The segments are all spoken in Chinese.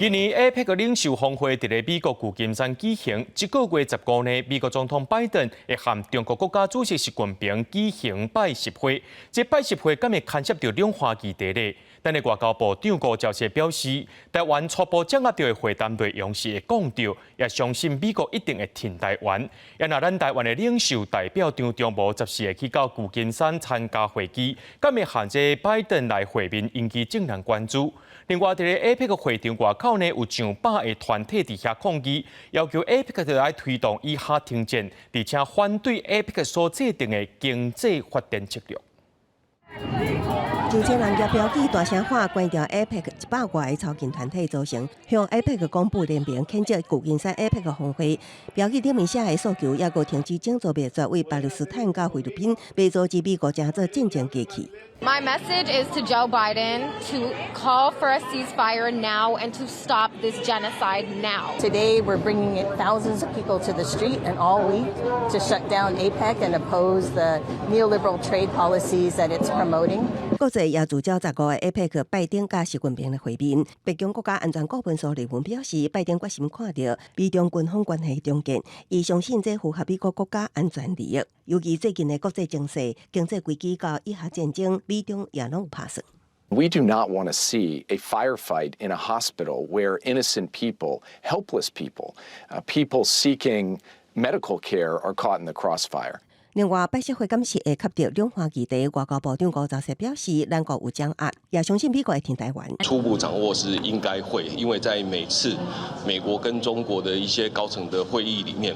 今年 APEC 领袖峰会伫咧美国旧金山举行，这个月15日，美国总统拜登会和中国国家主席习近平举行拜习会。这拜习会敢会牵涉到两岸议题呢？咱的外交部长吴钊燮表示，台湾初步掌握到的会谈内容是会讲到，也相信美国一定会挺台湾。也若咱台湾的领袖代表张忠谋14日去到旧金山参加会议，敢会限制拜登来会面，引起正人关注。另外，伫咧 APEC 会场外口呢，有上百个团体伫遐抗议，要求 APEC 来推动以哈停战，而且反对 APEC 所制定的经济发展策略。真千人举标语大声喊，关掉 APEC 100外个超近团体组成，向 APEC 公布联名谴责旧金山 APEC 峰会。标语顶面写的诉求，也个停止建造灭绝为巴勒斯坦甲菲律宾，被阻止美国加做战争机器。My message is to Joe Biden to call for a ceasefire now and to stop this genocide now. Today, we're bringing in thousands of people to the street and all week to shut down APEC and oppose the neoliberal trade policies that it's promoting. 国际也聚焦15个 APEC 拜登甲习近平的会面。白宫国家安全顾问苏利文表示，拜登决心看到美中军方关系重建，伊相信这符合美国国家安全利益。尤其最近的国际情势、经济危机甲以下战争，美中也拢有拍算。We do not want to see a firefight in a hospital where innocent people, helpless people, people seeking medical care are caught in the crossfire. 另外，拜习会敢是会吸到两岸议题，外交部长吴钊燮表示，咱国有掌握，也相信美国会挺台湾。初步掌握是应该会，因为在每次美国跟中国的一些高层的会议里面，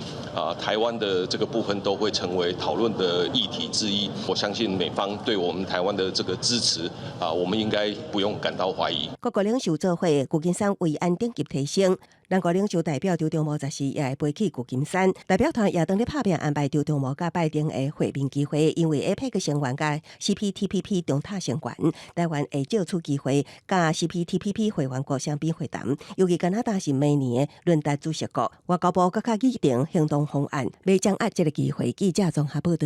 台湾的这个部分都会成为讨论的议题之一。我相信美方对我们台湾的这个支持，我们应该不用感到怀疑。各国领袖做会，旧金山维安等级提升。咱国领袖代表张忠谋14日也会飞去旧金山，代表团也当咧拍片安排张忠谋甲拜登的会面机会，因为 APEC 成员甲 CPTPP 中塔成员，台湾会借此机会甲 CPTPP 会员国相比会谈，尤其加拿大是明年的轮值主席国，外交部搁较拟定行动方案，要掌握这个机会。记者综合报道。